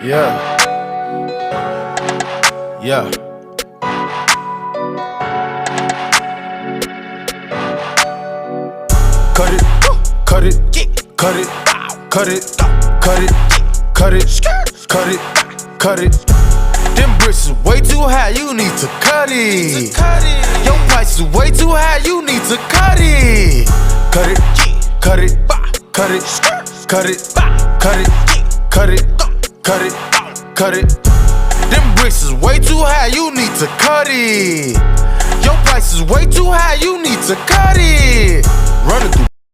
Yeah. Yeah. Cut it, cut it, cut it, cut it, cut it, cut it, cut it, cut it. Them bricks is way too high, you need to cut it. Your price is way too high, you need to cut it. Cut it, cut it, cut it, cut it, cut it, cut it, cut it, cut it. Them bricks is way too high, you need to cut it. Your price is way too high, you need to cut it. Run it